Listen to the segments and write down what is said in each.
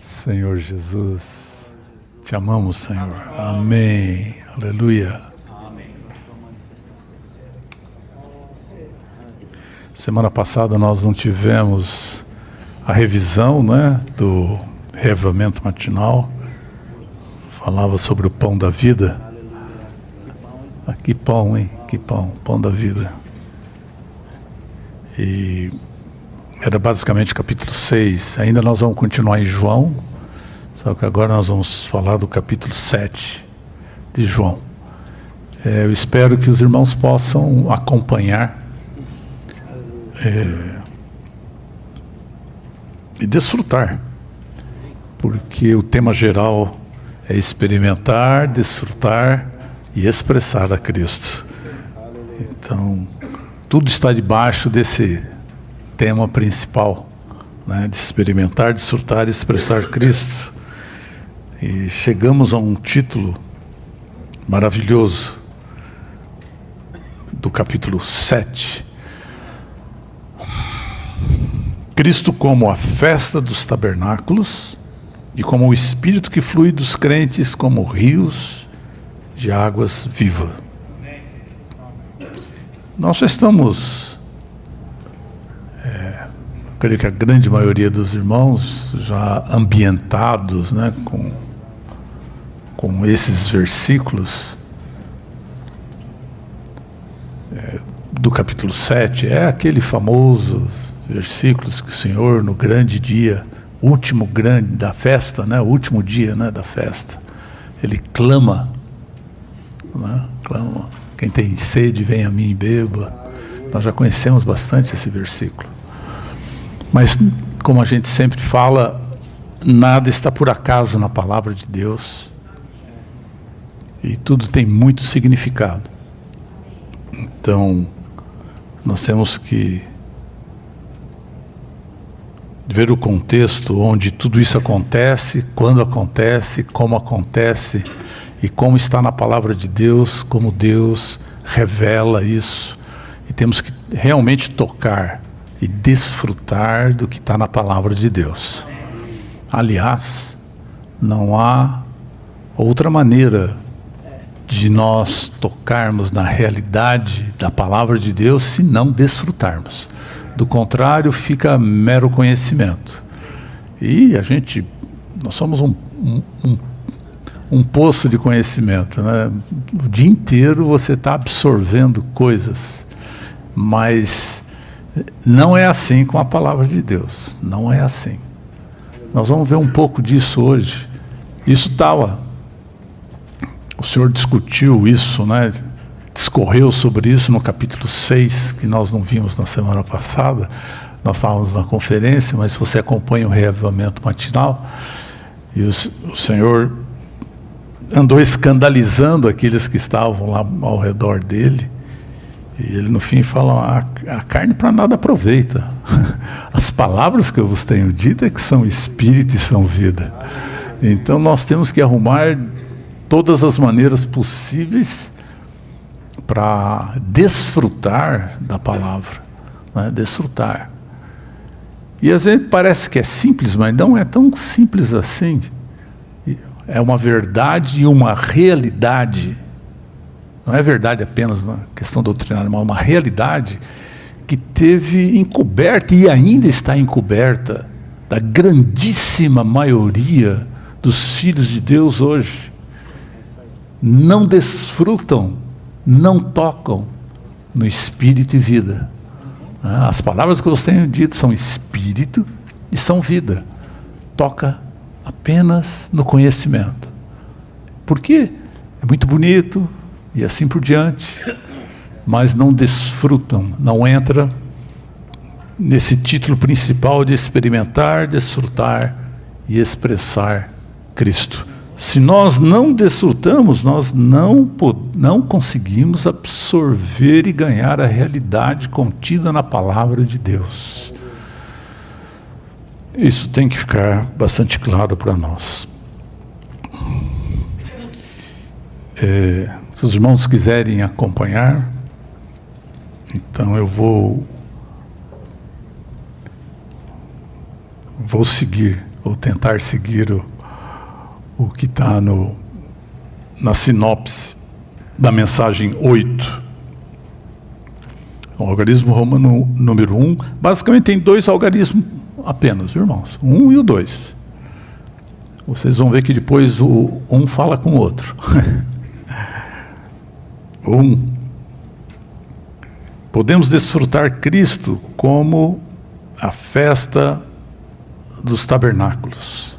Senhor Jesus, te amamos, Senhor. Amém. Aleluia. Semana passada nós não tivemos a revisão, né, do reavivamento matinal. Falava sobre o pão da vida. Ah, que pão, hein? Que pão, pão da vida. E era basicamente capítulo 6. Ainda nós vamos continuar em João, só que agora nós vamos falar do capítulo 7 de João. Eu espero que os irmãos possam acompanhar e desfrutar, porque o tema geral é experimentar, desfrutar e expressar a Cristo. Então, tudo está debaixo desse tema principal, né, de experimentar, desfrutar e expressar Cristo. E chegamos a um título maravilhoso do capítulo 7. Cristo como a festa dos tabernáculos e como o Espírito que flui dos crentes como rios de águas vivas. Nós já estamos, creio que a grande maioria dos irmãos já ambientados, né, com esses versículos do capítulo 7, é aquele famoso versículos que o Senhor, no grande dia, último grande da festa, né, o último dia, né, da festa, Ele clama, né, clama, quem tem sede, vem a mim e beba. Nós já conhecemos bastante esse versículo. Mas, como a gente sempre fala, nada está por acaso na palavra de Deus. E tudo tem muito significado. Então, nós temos que ver o contexto onde tudo isso acontece, quando acontece, como acontece e como está na palavra de Deus, como Deus revela isso. E temos que realmente tocar e desfrutar do que está na palavra de Deus. Aliás, não há outra maneira de nós tocarmos na realidade da palavra de Deus se não desfrutarmos. Do contrário, fica mero conhecimento. E nós somos um poço de conhecimento, né? O dia inteiro você está absorvendo coisas, mas não é assim com a palavra de Deus. Não é assim. Nós vamos ver um pouco disso hoje. Isso estava. O Senhor discutiu isso, né? Discorreu sobre isso no capítulo 6, que nós não vimos na semana passada. Nós estávamos na conferência, mas se você acompanha o reavivamento matinal, e o Senhor andou escandalizando aqueles que estavam lá ao redor dele, e ele no fim fala: a carne para nada aproveita. As palavras que eu vos tenho dito é que são espírito e são vida. Então nós temos que arrumar todas as maneiras possíveis para desfrutar da palavra, né? Desfrutar. E às vezes parece que é simples, mas não é tão simples assim. É uma verdade e uma realidade. Não é verdade apenas na questão doutrinária, mas uma realidade que teve encoberta e ainda está encoberta da grandíssima maioria dos filhos de Deus hoje. Não desfrutam, não tocam no espírito e vida. As palavras que eu tenho dito são espírito e são vida. Toca apenas no conhecimento. Porque é muito bonito e assim por diante, mas não desfrutam, não entra nesse título principal de experimentar, desfrutar e expressar Cristo. Se nós não desfrutamos, nós não conseguimos absorver e ganhar a realidade contida na palavra de Deus. Isso tem que ficar bastante claro para nós. Se os irmãos quiserem acompanhar, então eu vou seguir Vou tentar seguir o que está na sinopse da mensagem 8. O algarismo romano número 1, basicamente tem 2 algarismos apenas, irmãos, 1 e o 2. Vocês vão ver que depois o um fala com o outro. 1. Podemos desfrutar Cristo como a festa dos tabernáculos.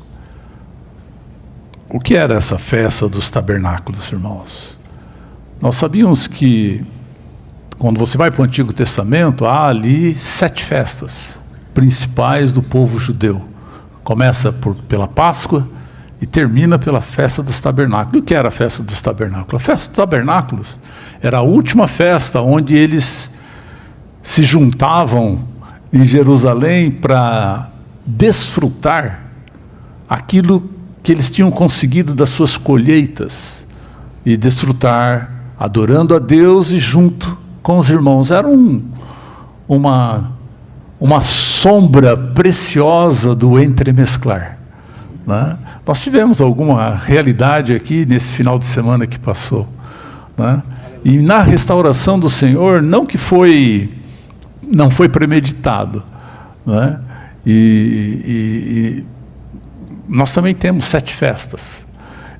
O que era essa festa dos tabernáculos, irmãos? Nós sabíamos que, quando você vai para o Antigo Testamento, há ali 7 festas principais do povo judeu. Começa pela Páscoa e termina pela festa dos tabernáculos. E o que era a festa dos tabernáculos? A festa dos tabernáculos era a última festa onde eles se juntavam em Jerusalém para desfrutar aquilo que eles tinham conseguido das suas colheitas e desfrutar adorando a Deus e junto com os irmãos. Era uma sombra preciosa do entremesclar, né? Nós tivemos alguma realidade aqui nesse final de semana que passou, né? E na restauração do Senhor, não foi premeditado, né? E nós também temos 7 festas.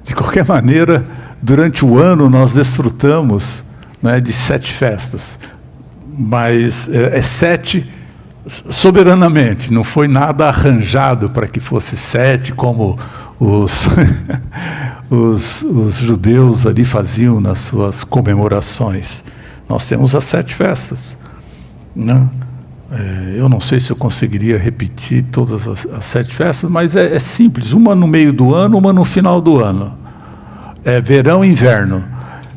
De qualquer maneira, durante o ano nós desfrutamos, né, de 7 festas, mas é 7 soberanamente, não foi nada arranjado para que fosse 7, como os judeus ali faziam nas suas comemorações. Nós temos as 7 festas, né? Eu não sei se eu conseguiria repetir todas as 7 festas, mas é simples, uma no meio do ano, uma no final do ano. É verão e inverno.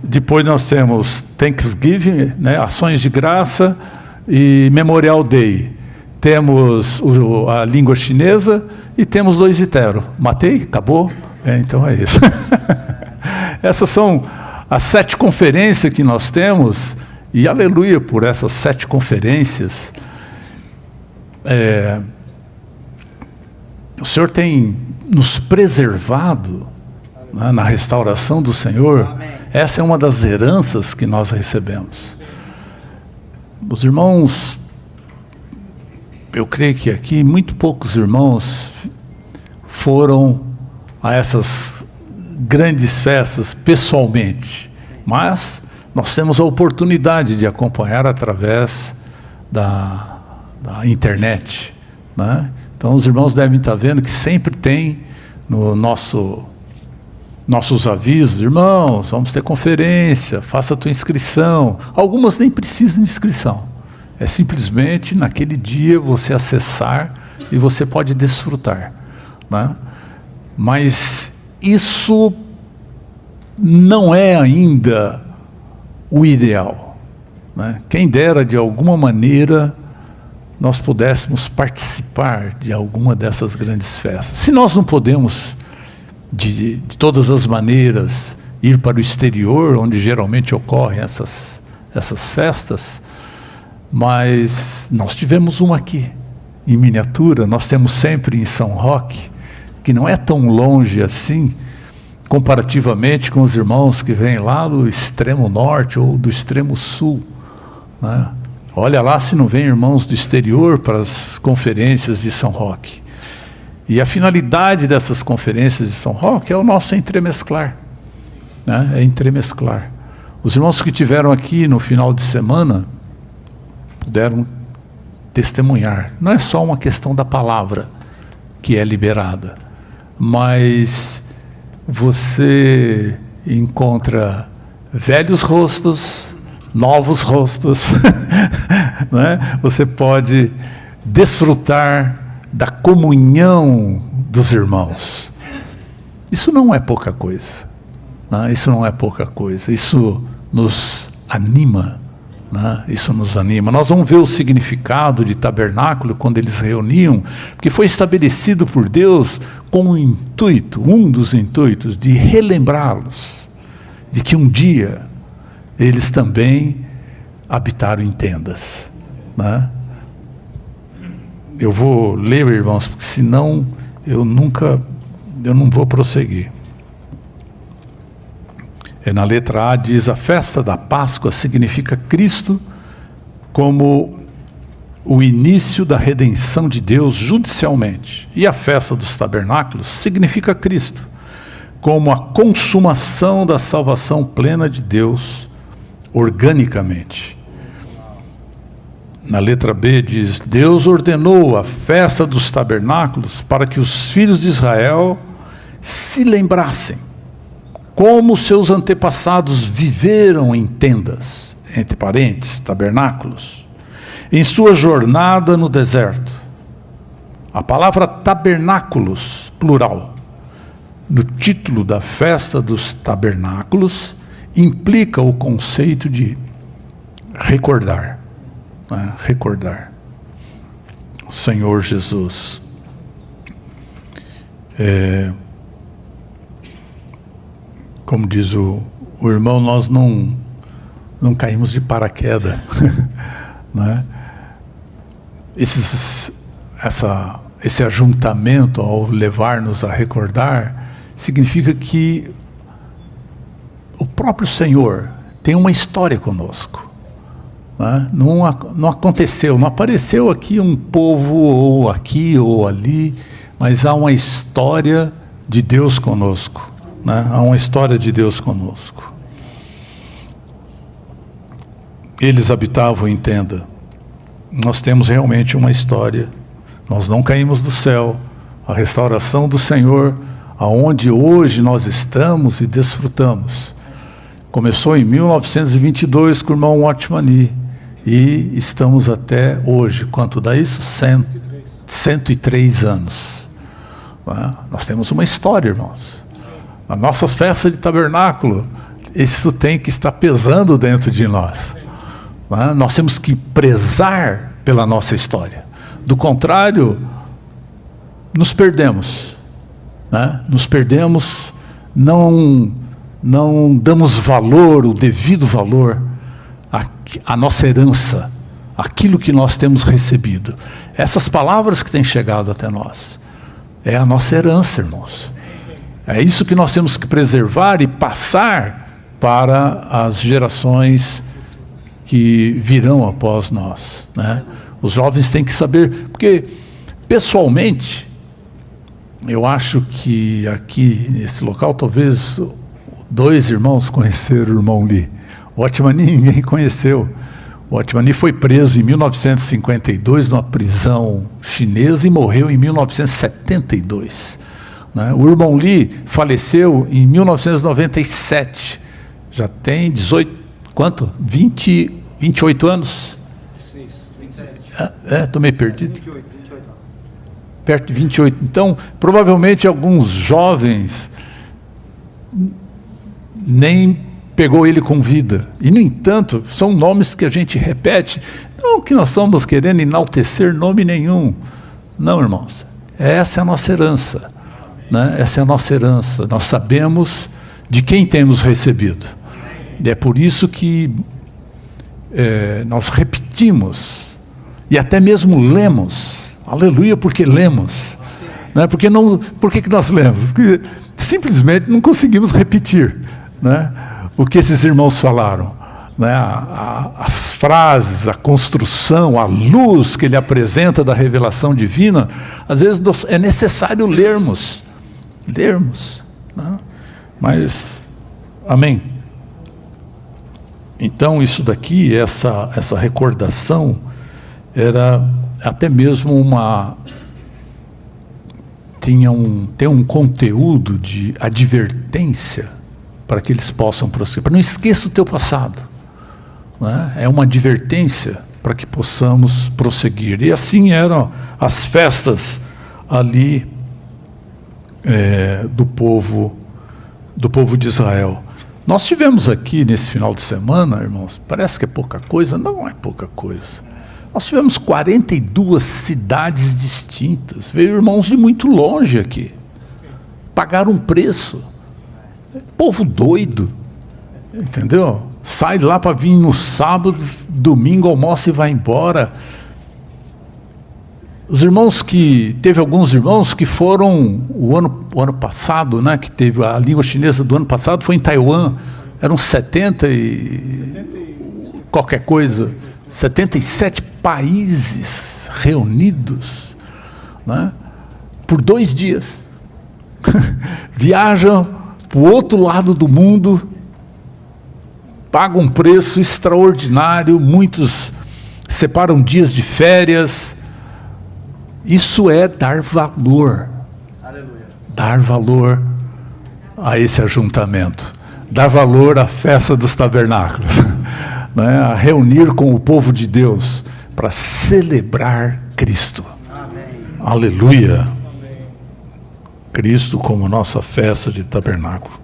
Depois nós temos Thanksgiving, né, ações de graça, e Memorial Day. Temos a língua chinesa e temos 2 Itero. Matei? Acabou? Então é isso. Essas são as 7 conferências que nós temos, e aleluia por essas 7 conferências. O Senhor tem nos preservado, né, na restauração do Senhor. Amém. Essa é uma das heranças que nós recebemos. Os irmãos, eu creio que aqui muito poucos irmãos foram a essas grandes festas pessoalmente, mas nós temos a oportunidade de acompanhar através da internet, né? Então os irmãos devem estar vendo que sempre tem no nossos avisos: irmãos, vamos ter conferência, faça a tua inscrição. Algumas nem precisam de inscrição, é simplesmente naquele dia você acessar e você pode desfrutar, né? Mas isso não é ainda o ideal, né? Quem dera de alguma maneira nós pudéssemos participar de alguma dessas grandes festas. Se nós não podemos de todas as maneiras ir para o exterior, onde geralmente ocorrem essas festas, mas nós tivemos uma aqui em miniatura. Nós temos sempre em São Roque, que não é tão longe assim comparativamente com os irmãos que vêm lá do extremo norte ou do extremo sul, né? Olha lá se não vem irmãos do exterior para as conferências de São Roque. E a finalidade dessas conferências de São Roque é o nosso entremesclar, né? É entremesclar. Os irmãos que estiveram aqui no final de semana puderam testemunhar. Não é só uma questão da palavra que é liberada, mas você encontra velhos rostos, novos rostos, né? Você pode desfrutar da comunhão dos irmãos. Isso não é pouca coisa, né? Isso não é pouca coisa. Isso nos anima, né? Isso nos anima. Nós vamos ver o significado de tabernáculo quando eles reuniam, porque foi estabelecido por Deus com um intuito, um dos intuitos, de relembrá-los de que um dia eles também habitaram em tendas, né? Eu vou ler, irmãos, porque senão eu não vou prosseguir. Na letra A diz: a festa da Páscoa significa Cristo como o início da redenção de Deus judicialmente. E a festa dos tabernáculos significa Cristo como a consumação da salvação plena de Deus organicamente. Na letra B diz: Deus ordenou a festa dos tabernáculos para que os filhos de Israel se lembrassem como seus antepassados viveram em tendas, entre parênteses, tabernáculos, em sua jornada no deserto. A palavra tabernáculos, plural, no título da festa dos tabernáculos, implica o conceito de recordar. Recordar. Senhor Jesus. Como diz o irmão, nós não caímos de paraquedas. Né? Esse ajuntamento, ao levar-nos a recordar, significa que o próprio Senhor tem uma história conosco. Né? Não aconteceu, não apareceu aqui um povo, ou aqui ou ali, mas há uma história de Deus conosco. Né? Há uma história de Deus conosco. Eles habitavam em tenda. Nós temos realmente uma história. Nós não caímos do céu. A restauração do Senhor, aonde hoje nós estamos e desfrutamos, começou em 1922 com o irmão Watmani, e estamos até hoje. Quanto dá isso? 103 anos. Nós temos uma história, irmãos. A nossa festa de tabernáculo, isso tem que estar pesando dentro de nós. Nós temos que prezar pela nossa história. Do contrário, nos perdemos. Nos perdemos, não damos valor, o devido valor à nossa herança, aquilo que nós temos recebido. Essas palavras que têm chegado até nós, é a nossa herança, irmãos. É isso que nós temos que preservar e passar para as gerações que virão após nós. Né? Os jovens têm que saber, porque pessoalmente, eu acho que aqui nesse local, talvez 2 irmãos conheceram o irmão Lee. O Watmani ninguém conheceu. O Watmani foi preso em 1952 numa prisão chinesa e morreu em 1972. Né? O irmão Lee faleceu em 1997. Já tem 28 anos? 27. Estou meio perdido. 28 anos. Perto de 28. Então, provavelmente alguns jovens nem pegou ele com vida. E, no entanto, são nomes que a gente repete. Não que nós estamos querendo enaltecer nome nenhum. Não, irmãos. Essa é a nossa herança. Né? Essa é a nossa herança. Nós sabemos de quem temos recebido. E é por isso que nós repetimos e até mesmo lemos. Aleluia, porque lemos. Né? Por que nós lemos? Porque simplesmente não conseguimos repetir, né, o que esses irmãos falaram. Né? As frases, a construção, a luz que ele apresenta da revelação divina, às vezes é necessário lermos. Né? Mas, amém. Então isso daqui, essa recordação, era até mesmo tem um conteúdo de advertência para que eles possam prosseguir. Para não esqueça o teu passado. Né? É uma advertência para que possamos prosseguir. E assim eram as festas ali do povo de Israel. Nós tivemos aqui nesse final de semana, irmãos, parece que é pouca coisa, não é pouca coisa. Nós tivemos 42 cidades distintas, veio irmãos de muito longe aqui, pagaram um preço, povo doido, entendeu? Sai lá para vir no sábado, domingo, almoça e vai embora. Os irmãos teve alguns irmãos que foram, o ano passado, né, que teve a língua chinesa do ano passado, foi em Taiwan, eram 70 e qualquer coisa, 77 países reunidos, né, por 2 dias. Viajam para o outro lado do mundo, pagam um preço extraordinário, muitos separam dias de férias. Isso é dar valor. Aleluia. Dar valor a esse ajuntamento, dar valor à festa dos tabernáculos, né? A reunir com o povo de Deus para celebrar Cristo. Amém. Aleluia. Amém. Cristo como nossa festa de tabernáculo.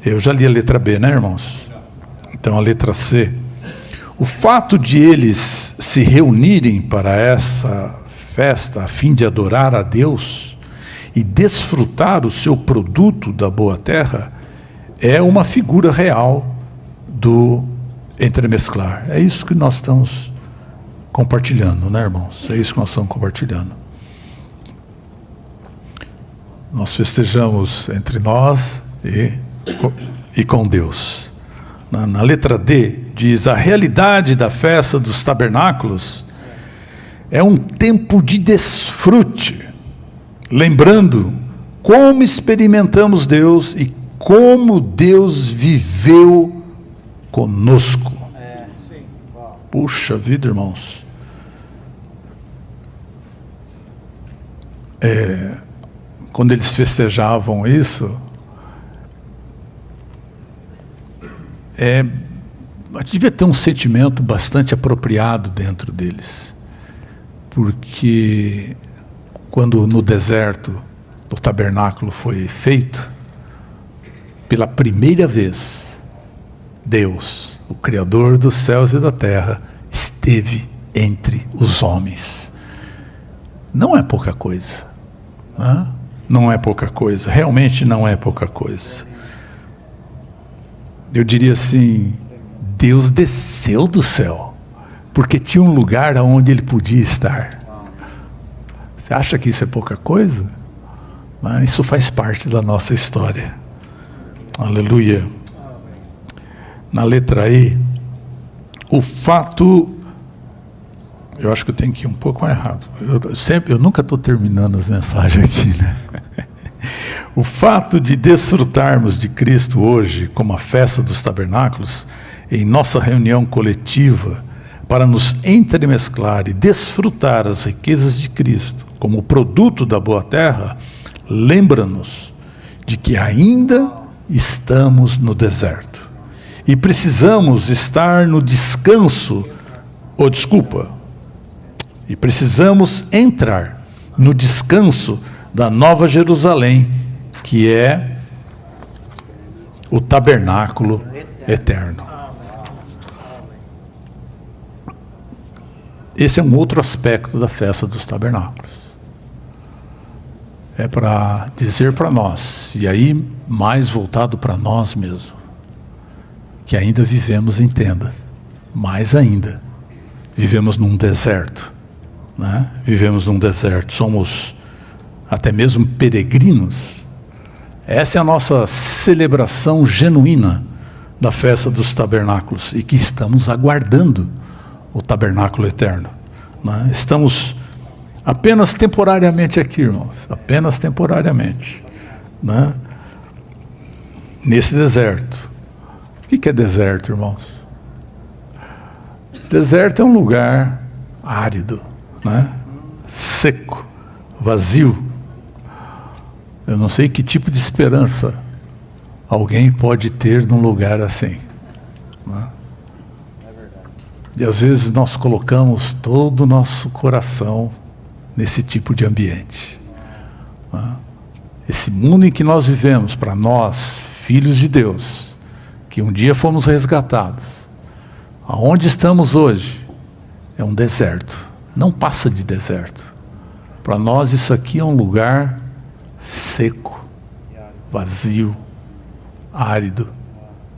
Eu já li a letra B, né, irmãos? Então a letra C. O fato de eles se reunirem para essa festa a fim de adorar a Deus e desfrutar o seu produto da boa terra é uma figura real do entremesclar. É isso que nós estamos compartilhando, né, irmãos? É isso que nós estamos compartilhando. Nós festejamos entre nós e com Deus. Na letra D diz: a realidade da festa dos tabernáculos é um tempo de desfrute, lembrando como experimentamos Deus e como Deus viveu conosco. Puxa vida, irmãos. Quando eles festejavam isso, devia ter um sentimento bastante apropriado dentro deles. Porque quando no deserto o tabernáculo foi feito, pela primeira vez, Deus, o Criador dos céus e da terra, esteve entre os homens. Não é pouca coisa, né? Não é pouca coisa, realmente não é pouca coisa. Eu diria assim, Deus desceu do céu, porque tinha um lugar onde ele podia estar. Você acha que isso é pouca coisa? Mas isso faz parte da nossa história. Aleluia. Na letra E, o fato... Eu acho que eu tenho que ir um pouco mais rápido. Eu nunca estou terminando as mensagens aqui, né? O fato de desfrutarmos de Cristo hoje, como a festa dos tabernáculos, em nossa reunião coletiva, para nos entremesclar e desfrutar as riquezas de Cristo, como produto da boa terra, lembra-nos de que ainda estamos no deserto. E precisamos estar no descanso, e precisamos entrar no descanso da Nova Jerusalém, que é o tabernáculo eterno. Esse é um outro aspecto da festa dos tabernáculos. É para dizer para nós, e aí mais voltado para nós mesmos, que ainda vivemos em tendas, mais ainda, vivemos num deserto, né? Vivemos num deserto, somos até mesmo peregrinos. Essa é a nossa celebração genuína da festa dos tabernáculos e que estamos aguardando o tabernáculo eterno, né? Estamos apenas temporariamente aqui, irmãos, apenas temporariamente, né? Nesse deserto. O que é deserto, irmãos? Deserto é um lugar árido, né? Seco, vazio. Eu não sei que tipo de esperança alguém pode ter num lugar assim, né? E às vezes nós colocamos todo o nosso coração nesse tipo de ambiente, né? Esse mundo em que nós vivemos, para nós, filhos de Deus, que um dia fomos resgatados, aonde estamos hoje, é um deserto, não passa de deserto. Para nós isso aqui é um lugar seco, vazio, árido,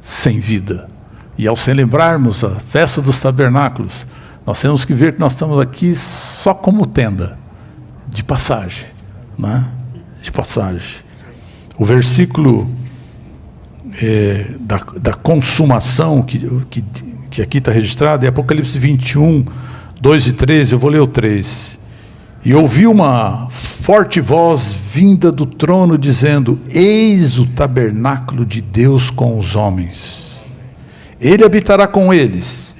sem vida. E ao celebrarmos a festa dos tabernáculos, nós temos que ver que nós estamos aqui só como tenda, passagem, né? De passagem. O versículo da consumação que aqui está registrado é Apocalipse 21, 2 e 13, eu vou ler o 3. E ouvi uma forte voz vinda do trono dizendo: eis o tabernáculo de Deus com os homens. Ele habitará com eles,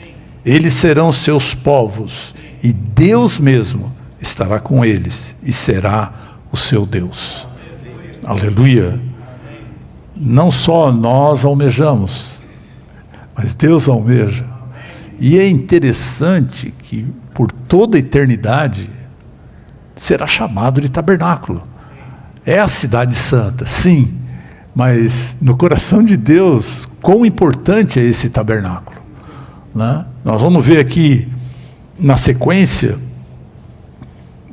eles serão seus povos, e Deus mesmo estará com eles, e será o seu Deus. Aleluia! Não só nós almejamos, mas Deus almeja. E é interessante que por toda a eternidade será chamado de tabernáculo. É a cidade santa, sim, mas no coração de Deus, quão importante é esse tabernáculo, né? Nós vamos ver aqui na sequência,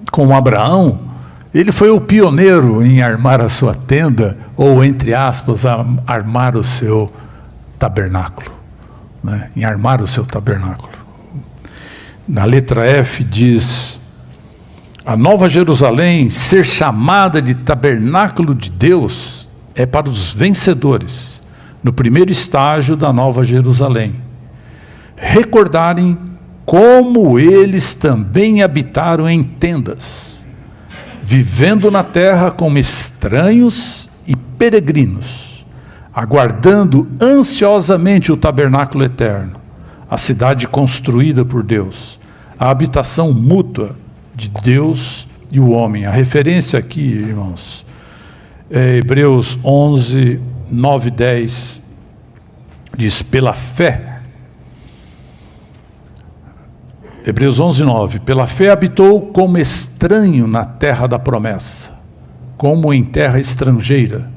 com Abraão, ele foi o pioneiro em armar a sua tenda, ou entre aspas, armar o seu tabernáculo, né? Em armar o seu tabernáculo. Na letra F diz: a Nova Jerusalém ser chamada de tabernáculo de Deus é para os vencedores, no primeiro estágio da Nova Jerusalém, recordarem como eles também habitaram em tendas, vivendo na terra como estranhos e peregrinos, aguardando ansiosamente o tabernáculo eterno, a cidade construída por Deus, a habitação mútua de Deus e o homem. A referência aqui, irmãos, é Hebreus 11, 9 e 10, diz: pela fé, Hebreus 11, 9, pela fé habitou como estranho na terra da promessa, como em terra estrangeira,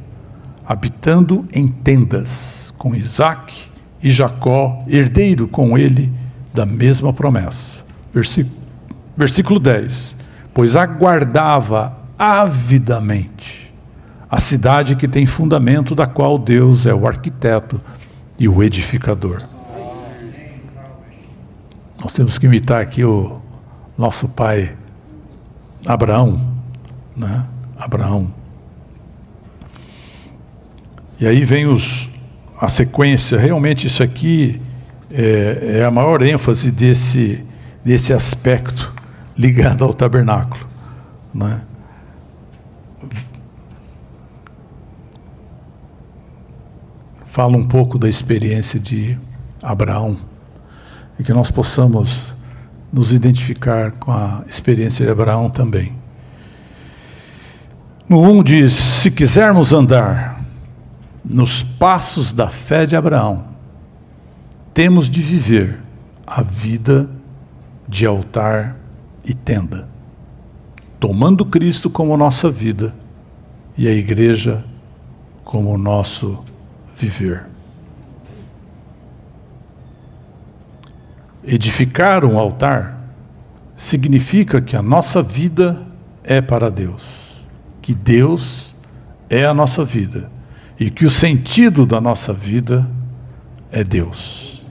habitando em tendas, com Isaque e Jacó, herdeiro com ele da mesma promessa. Versículo 10, pois aguardava avidamente a cidade que tem fundamento, da qual Deus é o arquiteto e o edificador. Nós temos que imitar aqui o nosso pai Abraão, né? Abraão. E aí vem a sequência. Realmente isso aqui é a maior ênfase desse aspecto ligado ao tabernáculo, né? Fala um pouco da experiência de Abraão, e que nós possamos nos identificar com a experiência de Abraão também. No 1 diz: se quisermos andar nos passos da fé de Abraão, temos de viver a vida de altar e tenda, tomando Cristo como nossa vida e a igreja como o nosso viver. Edificar um altar significa que a nossa vida é para Deus, que Deus é a nossa vida e que o sentido da nossa vida é Deus.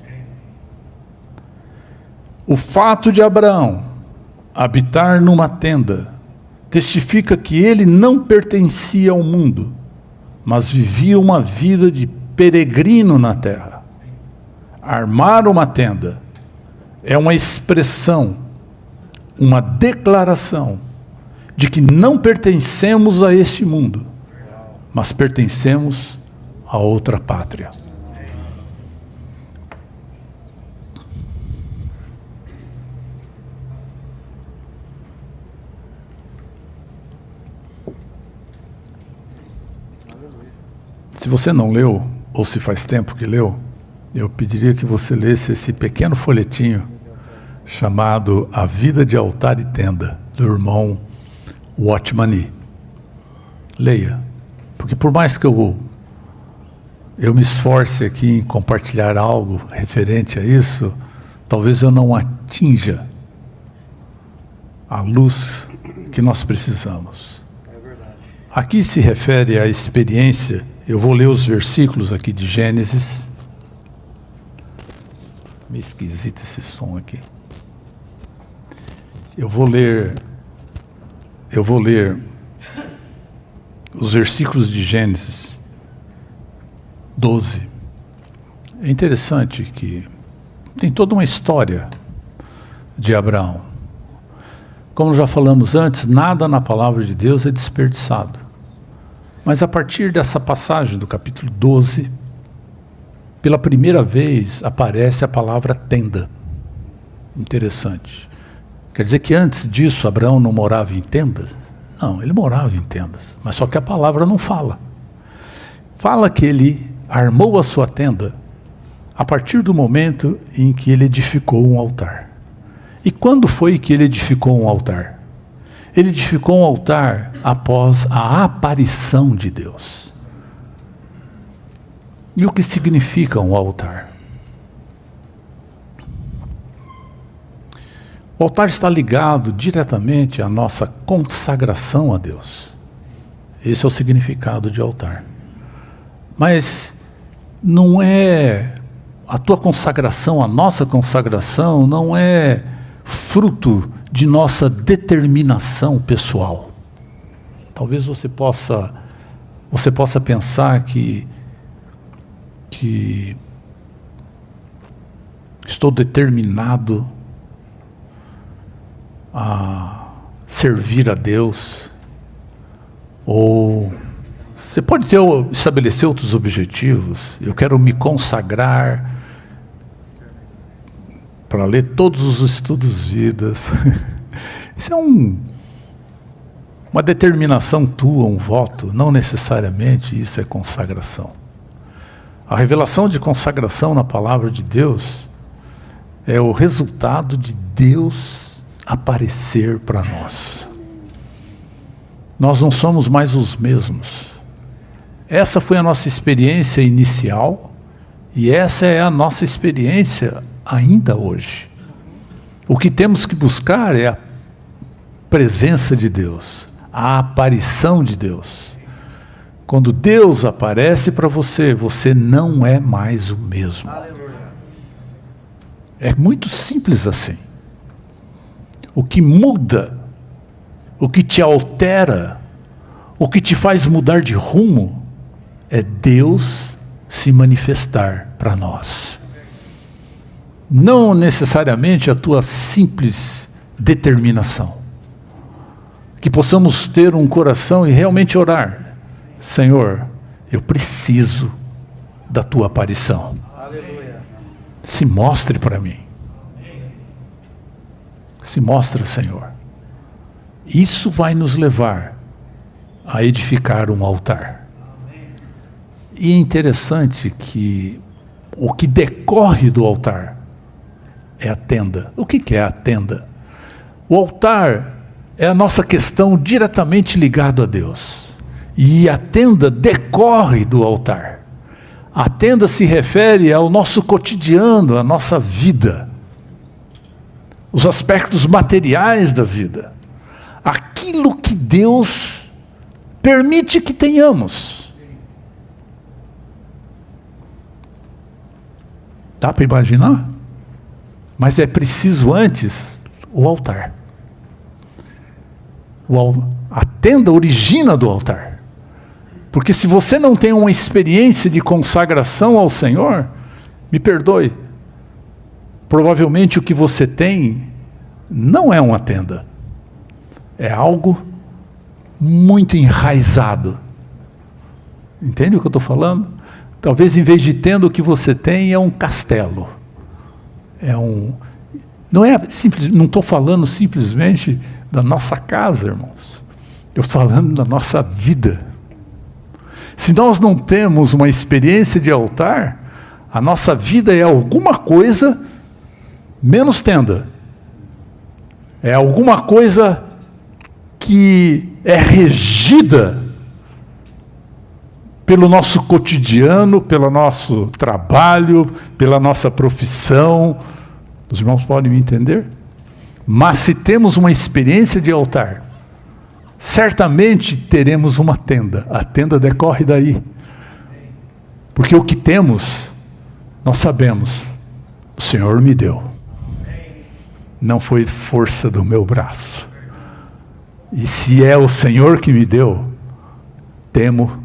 O fato de Abraão habitar numa tenda testifica que ele não pertencia ao mundo, mas vivia uma vida de peregrino na terra. Armar uma tenda é uma expressão, uma declaração de que não pertencemos a este mundo, mas pertencemos a outra pátria. Se você não leu, ou se faz tempo que leu, eu pediria que você lesse esse pequeno folhetinho chamado A Vida de Altar e Tenda, do irmão Watchman Nee. Leia, porque por mais que eu me esforce aqui em compartilhar algo referente a isso, talvez eu não atinja a luz que nós precisamos. Aqui se refere à experiência. Eu vou ler os versículos aqui de Gênesis. Meio esquisito esse som aqui. Eu vou ler eu vou ler os versículos de Gênesis 12. É interessante que tem toda uma história de Abraão. Como já falamos antes, nada na palavra de Deus é desperdiçado. Mas a partir dessa passagem do capítulo 12, pela primeira vez aparece a palavra tenda. Interessante. Quer dizer que antes disso Abraão não morava em tendas? Não, ele morava em tendas, mas só que a palavra não fala. Fala que ele armou a sua tenda a partir do momento em que ele edificou um altar. E quando foi que ele edificou um altar? Ele edificou um altar após a aparição de Deus. E o que significa um altar? O altar está ligado diretamente à nossa consagração a Deus. Esse é o significado de altar. Mas não é a tua consagração, a nossa consagração, não é fruto de nossa determinação pessoal. Talvez você possa pensar que estou determinado a servir a Deus, ou você pode estabelecer outros objetivos. Eu quero me consagrar para ler todos os estudos vidas. Isso é uma determinação tua, um voto. Não necessariamente isso é consagração. A revelação de consagração na palavra de Deus é o resultado de Deus aparecer para nós. Nós não somos mais os mesmos. Essa foi a nossa experiência inicial e essa é a nossa experiência ainda hoje. O que temos que buscar é a presença de Deus, a aparição de Deus. Quando Deus aparece para você, você não é mais o mesmo. É muito simples assim. O que muda, o que te altera, o que te faz mudar de rumo, é Deus se manifestar para nós. Não necessariamente a tua simples determinação. Que possamos ter um coração e realmente orar. Senhor, eu preciso da tua aparição. Aleluia. Se mostre para mim. Se mostra, Senhor. Isso vai nos levar a edificar um altar. E é interessante que o que decorre do altar é a tenda. O que é a tenda? O altar é a nossa questão diretamente ligada a Deus. E a tenda decorre do altar. A tenda se refere ao nosso cotidiano, à nossa vida. Os aspectos materiais da vida. Aquilo que Deus permite que tenhamos. Dá para imaginar? Mas é preciso antes o altar. A tenda origina do altar. Porque se você não tem uma experiência de consagração ao Senhor, me perdoe, provavelmente o que você tem não é uma tenda. É algo muito enraizado. Entende o que eu estou falando? Talvez em vez de tenda, o que você tem é um castelo. Não estou falando simplesmente da nossa casa, irmãos. Eu estou falando da nossa vida. Se nós não temos uma experiência de altar, a nossa vida é alguma coisa menos tenda. É alguma coisa que é regida pelo nosso cotidiano, pelo nosso trabalho, pela nossa profissão. Os irmãos podem me entender? Mas se temos uma experiência de altar, certamente teremos uma tenda. A tenda decorre daí. Porque o que temos, nós sabemos, o Senhor me deu. Não foi força do meu braço. E se é o Senhor que me deu, temo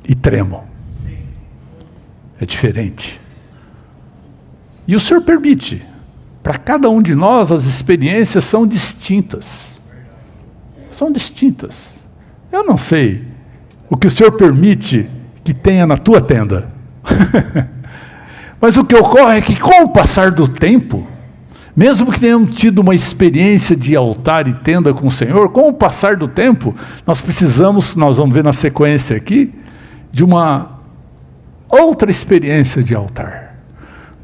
e tremo. É diferente. E o Senhor permite. Para cada um de nós, as experiências são distintas. São distintas. Eu não sei o que o Senhor permite que tenha na tua tenda. Mas o que ocorre é que, com o passar do tempo, mesmo que tenhamos tido uma experiência de altar e tenda com o Senhor, com o passar do tempo, nós vamos ver na sequência aqui, de uma outra experiência de altar.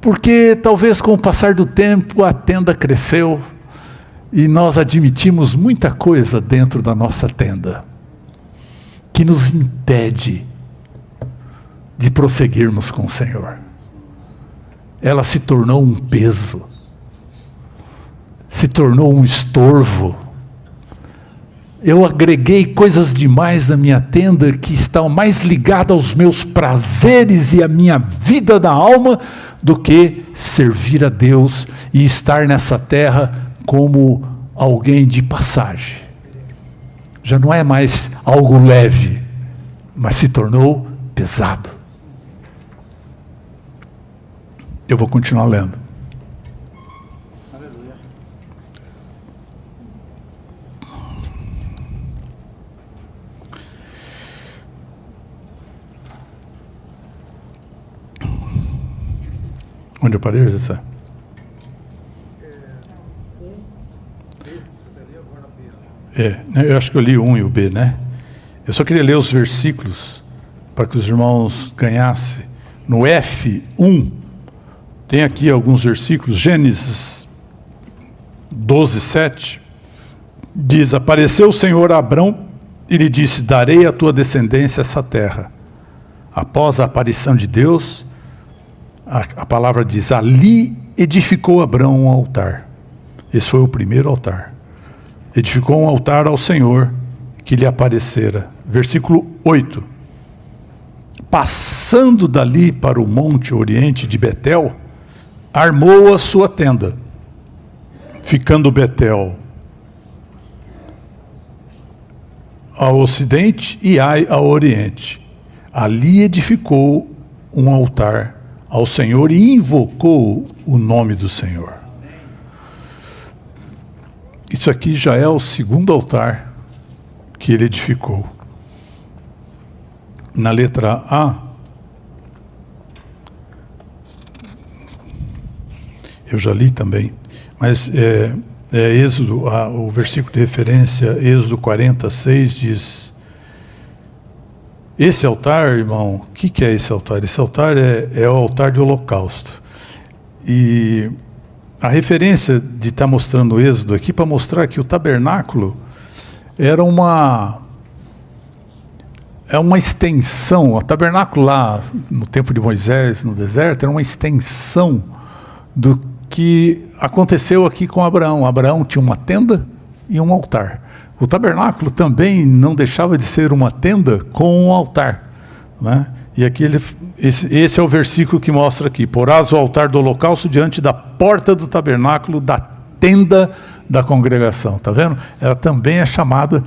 Porque talvez com o passar do tempo a tenda cresceu e nós admitimos muita coisa dentro da nossa tenda que nos impede de prosseguirmos com o Senhor. Ela se tornou um peso, se tornou um estorvo. Eu agreguei coisas demais na minha tenda que estão mais ligadas aos meus prazeres e à minha vida da alma do que servir a Deus e estar nessa terra como alguém de passagem. Já não é mais algo leve, mas se tornou pesado. Eu vou continuar lendo. Aleluia. Onde eu parei, José? Eu acho que eu li o 1 e o B, né? Eu só queria ler os versículos para que os irmãos ganhassem. No F1, tem aqui alguns versículos. Gênesis 12, 7, diz: apareceu o Senhor a Abrão e lhe disse: darei à tua descendência essa terra. Após a aparição de Deus, a palavra diz: ali edificou Abrão um altar. Esse foi o primeiro altar. Edificou um altar ao Senhor que lhe aparecera. Versículo 8. Passando dali para o monte oriente de Betel, armou a sua tenda, ficando Betel ao ocidente e Ai ao oriente. Ali edificou um altar ao Senhor e invocou o nome do Senhor. Isso aqui já é o segundo altar que ele edificou. Na letra A, eu já li também, mas Êxodo, o versículo de referência, Êxodo 46, diz: esse altar, irmão, o que é esse altar? Esse altar é o altar de holocausto. E a referência de estar mostrando o Êxodo aqui, para mostrar que o tabernáculo era uma extensão. O tabernáculo lá, no tempo de Moisés, no deserto, era uma extensão do que aconteceu aqui com Abraão. Abraão tinha uma tenda e um altar. O tabernáculo também não deixava de ser uma tenda com um altar, né? E aqui esse é o versículo que mostra aqui: porás o altar do holocausto diante da porta do tabernáculo da tenda da congregação. Está vendo? Ela também é chamada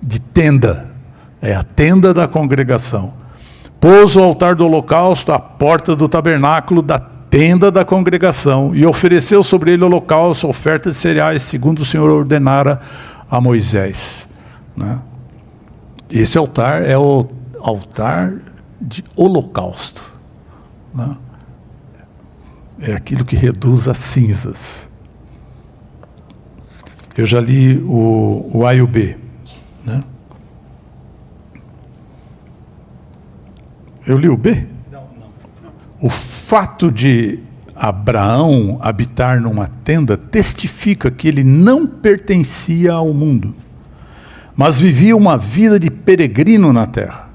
de tenda. É a tenda da congregação. Pôs o altar do holocausto à porta do tabernáculo da tenda da congregação e ofereceu sobre ele holocausto, oferta de cereais, segundo o Senhor ordenara a Moisés, né? Esse altar é o altar de holocausto, né? É aquilo que reduz a cinzas. Eu já li o A e o B, né? Eu li o B? Não. O fato de Abraão habitar numa tenda testifica que ele não pertencia ao mundo, mas vivia uma vida de peregrino na terra.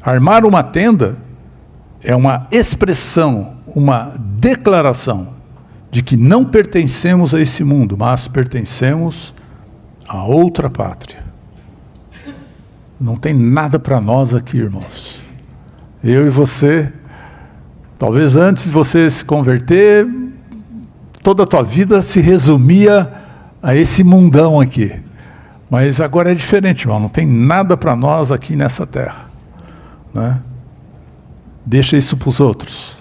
Armar uma tenda é uma expressão, uma declaração de que não pertencemos a esse mundo, mas pertencemos a outra pátria. Não tem nada para nós aqui, irmãos. Eu e você, talvez antes de você se converter, toda a tua vida se resumia a esse mundão aqui. Mas agora é diferente, irmão. Não tem nada para nós aqui nessa terra, né? Deixa isso para os outros.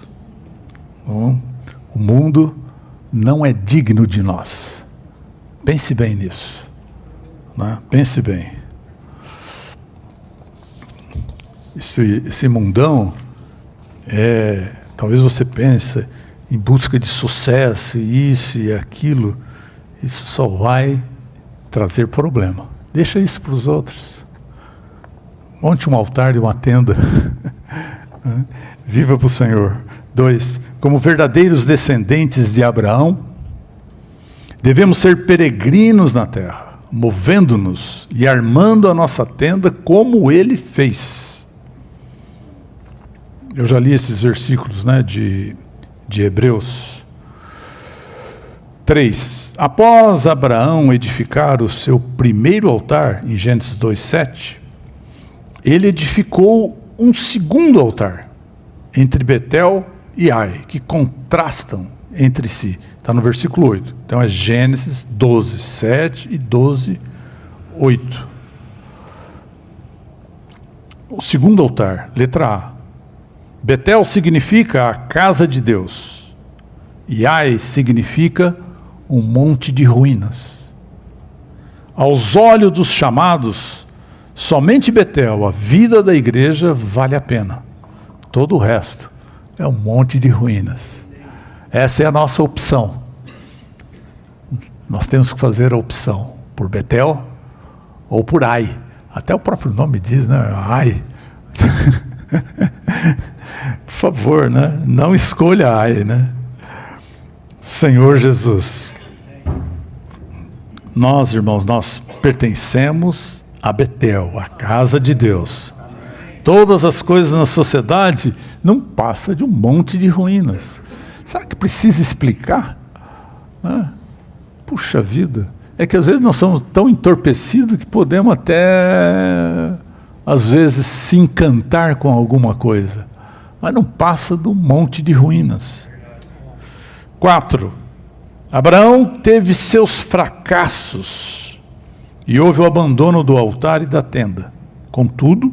O mundo não é digno de nós. Pense bem nisso, né? Pense bem. Esse mundão, talvez você pense em busca de sucesso, isso e aquilo, isso só vai trazer problema. Deixa isso para os outros. Monte um altar e uma tenda. Viva para o Senhor. 2. Como verdadeiros descendentes de Abraão, devemos ser peregrinos na terra, movendo-nos e armando a nossa tenda como ele fez. Eu já li esses versículos, né, de Hebreus. 3. Após Abraão edificar o seu primeiro altar, em Gênesis 2:7, ele edificou um segundo altar, entre Betel e Ai, que contrastam entre si. Está no versículo 8. Então é Gênesis 12:7 e 12:8. O segundo altar, letra A. Betel significa a casa de Deus. E Ai significa um monte de ruínas. Aos olhos dos chamados, somente Betel, a vida da igreja, vale a pena. Todo o resto é um monte de ruínas. Essa é a nossa opção. Nós temos que fazer a opção por Betel ou por Ai. Até o próprio nome diz, né? Ai. Por favor, né? Não escolha Ai, né? Senhor Jesus. Nós, irmãos, nós pertencemos a Betel, a casa de Deus. Todas as coisas na sociedade não passam de um monte de ruínas. Será que precisa explicar? Puxa vida, é que às vezes nós somos tão entorpecidos que podemos até, às vezes, se encantar com alguma coisa, mas não passa de um monte de ruínas. 4. Abraão teve seus fracassos e houve o abandono do altar e da tenda. Contudo,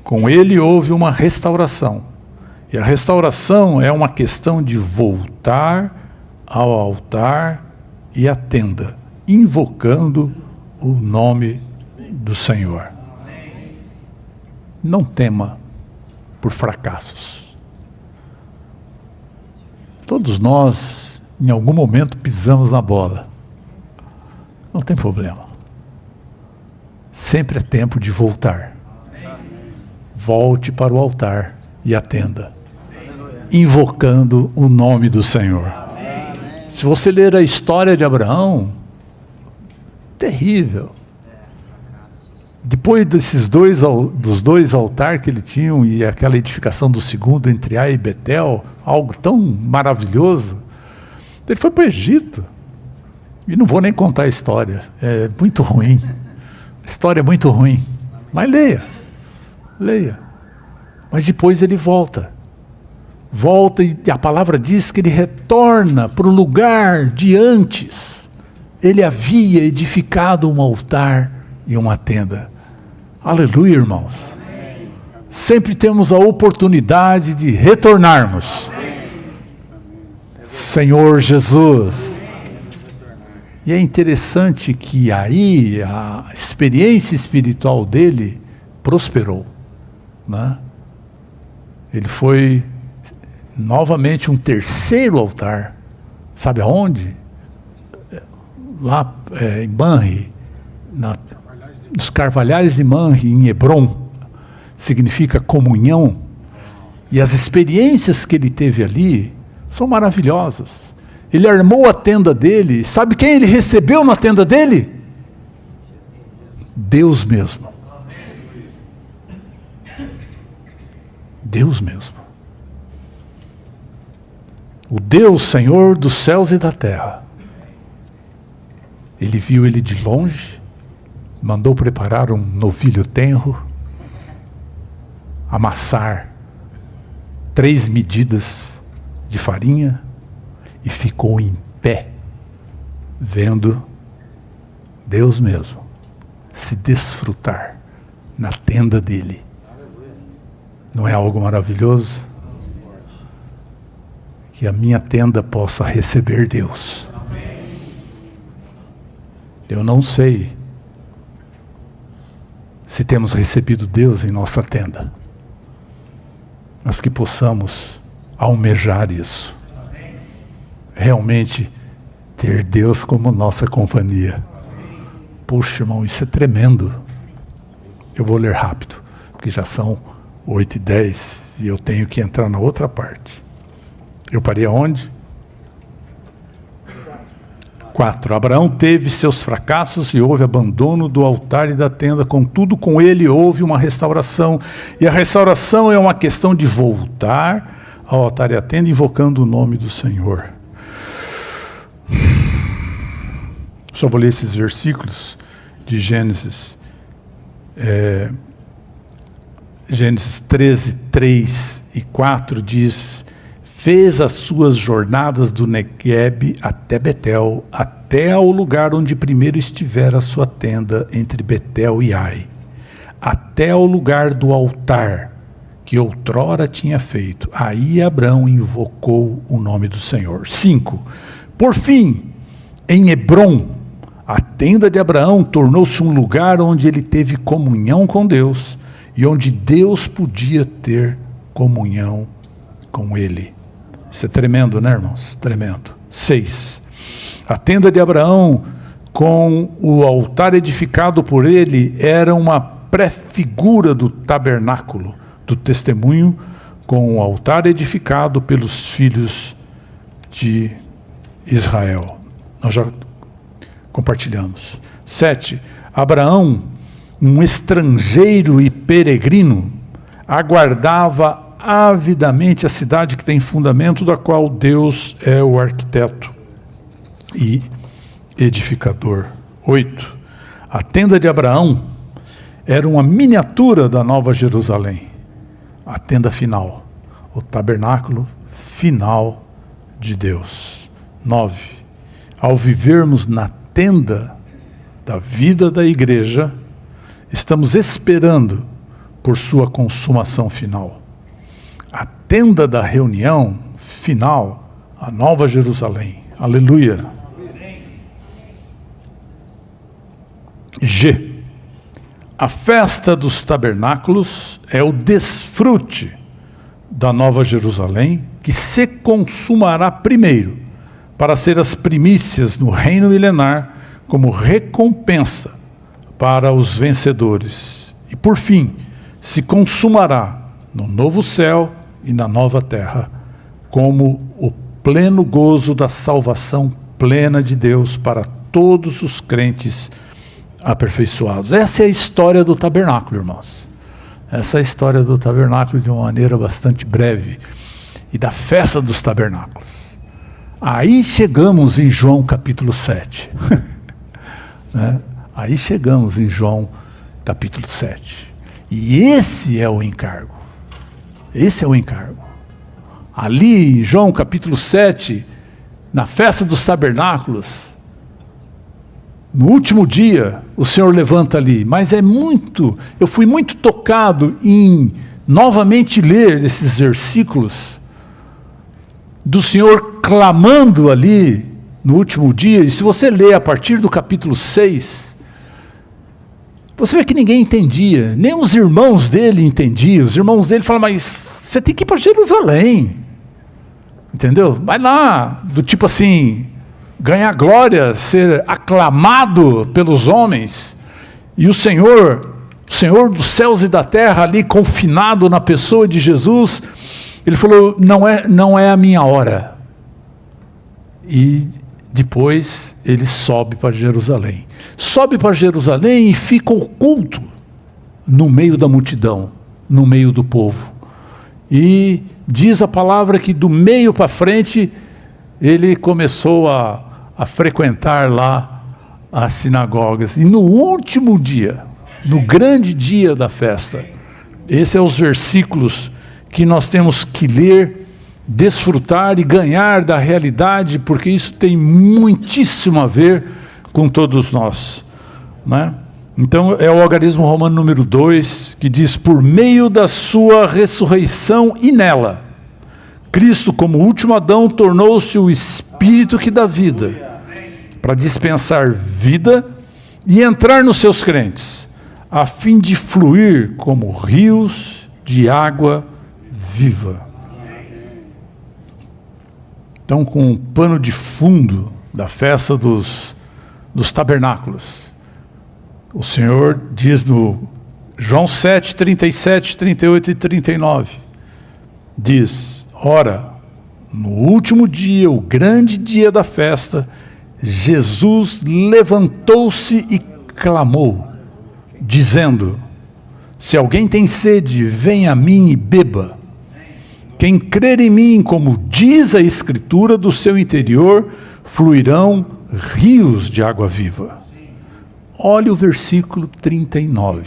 com ele houve uma restauração. E a restauração é uma questão de voltar ao altar e à tenda, invocando o nome do Senhor. Não tema por fracassos. Todos nós, em algum momento, pisamos na bola. Não tem problema. Sempre é tempo de voltar. Volte para o altar e a tenda, invocando o nome do Senhor. Se você ler a história de Abraão, terrível. Depois dos dois altares que ele tinha e aquela edificação do segundo entre Ai e Betel, algo tão maravilhoso, ele foi para o Egito. E não vou nem contar a história, é muito ruim. A história é muito ruim. Mas leia. Mas depois ele volta e a palavra diz que ele retorna para o lugar de antes. Ele havia edificado um altar e uma tenda. Aleluia, irmãos. Sempre temos a oportunidade de retornarmos. Senhor Jesus. E é interessante que aí a experiência espiritual dele prosperou, né? Ele foi novamente um terceiro altar. Sabe aonde? Lá em Manre, nos Carvalhais de Manre, em Hebron, significa comunhão. E as experiências que ele teve ali são maravilhosas. Ele armou a tenda dele. Sabe quem ele recebeu na tenda dele? Deus mesmo. Deus mesmo. O Deus, Senhor dos céus e da terra. Ele viu ele de longe, mandou preparar um novilho tenro, amassar 3 medidas de farinha e ficou em pé, vendo Deus mesmo, se desfrutar na tenda dele. Não é algo maravilhoso? Que a minha tenda possa receber Deus. Eu não sei se temos recebido Deus em nossa tenda, mas que possamos almejar isso. Realmente ter Deus como nossa companhia. Puxa, irmão, isso é tremendo. Eu vou ler rápido, porque já são 8h10 e eu tenho que entrar na outra parte. Eu parei aonde? 4. Abraão teve seus fracassos e houve abandono do altar e da tenda, contudo com ele houve uma restauração. E a restauração é uma questão de voltar ao altar e à tenda, invocando o nome do Senhor. Só vou ler esses versículos de Gênesis. Gênesis 13, 3 e 4 diz: fez as suas jornadas do Neguebe até Betel, até ao lugar onde primeiro estivera a sua tenda, entre Betel e Ai, até ao lugar do altar que outrora tinha feito. Aí Abrão invocou o nome do Senhor. 5. Por fim, em Hebrom, a tenda de Abraão tornou-se um lugar onde ele teve comunhão com Deus e onde Deus podia ter comunhão com ele. Isso é tremendo, né, irmãos? Tremendo. 6. A tenda de Abraão, com o altar edificado por ele, era uma pré-figura do tabernáculo, do testemunho, com o altar edificado pelos filhos de Israel. Nós já compartilhamos. 7. Abraão, um estrangeiro e peregrino, aguardava avidamente a cidade que tem fundamento, da qual Deus é o arquiteto e edificador. 8. A tenda de Abraão era uma miniatura da Nova Jerusalém, a tenda final, o tabernáculo final de Deus. 9. Ao vivermos na tenda da vida da igreja, estamos esperando por sua consumação final. A tenda da reunião final, a Nova Jerusalém. Aleluia. G. A festa dos tabernáculos é o desfrute da Nova Jerusalém, que se consumará primeiro, para ser as primícias no reino milenar, como recompensa para os vencedores. E por fim, se consumará no novo céu e na nova terra, como o pleno gozo da salvação plena de Deus para todos os crentes aperfeiçoados. Essa é a história do tabernáculo, irmãos. Essa é a história do tabernáculo de uma maneira bastante breve, e da festa dos tabernáculos. Aí chegamos em João capítulo 7. Né? Aí chegamos em João capítulo 7. E esse é o encargo. Esse é o encargo. Ali em João capítulo 7, na festa dos tabernáculos, no último dia, o Senhor levanta ali. Mas eu fui muito tocado em novamente ler esses versículos do Senhor clamando ali no último dia. E se você ler a partir do capítulo 6, você vê que ninguém entendia, nem os irmãos dele entendiam. Os irmãos dele falavam: mas você tem que ir para Jerusalém, entendeu? Vai lá, do tipo assim, ganhar glória, ser aclamado pelos homens. E o Senhor dos céus e da terra, ali confinado na pessoa de Jesus, ele falou: não é a minha hora. E depois ele sobe para Jerusalém. Sobe para Jerusalém e fica oculto no meio da multidão, no meio do povo. E diz a palavra que do meio para frente ele começou a frequentar lá as sinagogas. E no último dia, no grande dia da festa, esses são os versículos que nós temos que ler, desfrutar e ganhar da realidade, porque isso tem muitíssimo a ver com todos nós. né? Então é o algarismo romano número 2, que diz: por meio da sua ressurreição e nela, Cristo, como último Adão, tornou-se o Espírito que dá vida, para dispensar vida e entrar nos seus crentes, a fim de fluir como rios de água viva. Então, com o pano de fundo da festa dos tabernáculos, o Senhor diz no João 7, 37, 38 e 39, diz: ora, no último dia, o grande dia da festa, Jesus levantou-se e clamou, dizendo: se alguém tem sede, venha a mim e beba. Quem crer em mim, como diz a Escritura, do seu interior fluirão rios de água viva. Olha o versículo 39.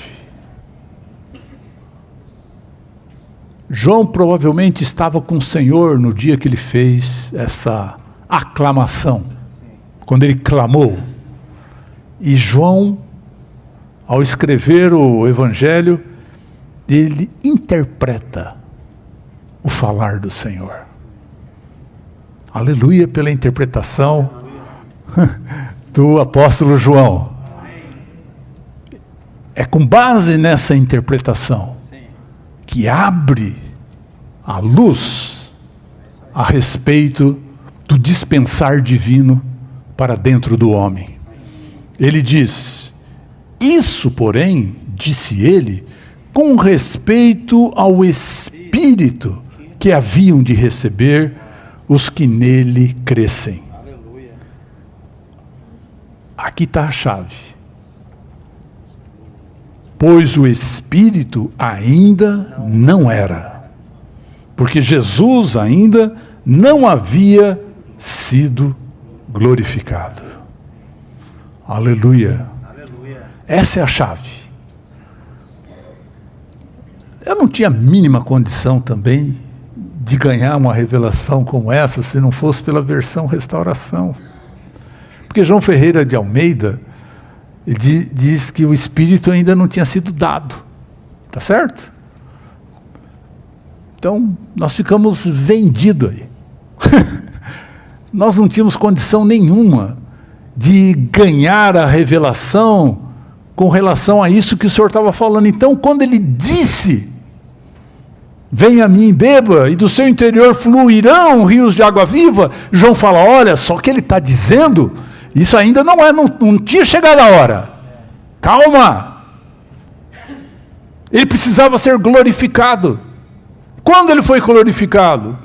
João provavelmente estava com o Senhor no dia que ele fez essa aclamação, quando ele clamou. E João, ao escrever o Evangelho, ele interpreta o falar do Senhor. Aleluia pela interpretação do apóstolo João. É com base nessa interpretação que abre a luz a respeito do dispensar divino para dentro do homem. Ele diz: isso, porém, disse ele, com respeito ao Espírito que haviam de receber os que nele crescem. Aqui está a chave. Pois o Espírito ainda não era, porque Jesus ainda não havia sido glorificado. Aleluia. Essa é a chave. Eu não tinha a mínima condição também de ganhar uma revelação como essa, se não fosse pela versão Restauração. Porque João Ferreira de Almeida diz que o Espírito ainda não tinha sido dado. Tá certo? Então, nós ficamos vendidos aí. Nós não tínhamos condição nenhuma de ganhar a revelação com relação a isso que o Senhor estava falando. Então, quando ele disse: venha a mim e beba, e do seu interior fluirão rios de água viva, João fala: olha, só que ele está dizendo, isso ainda não tinha chegado a hora. Calma! Ele precisava ser glorificado. Quando ele foi glorificado?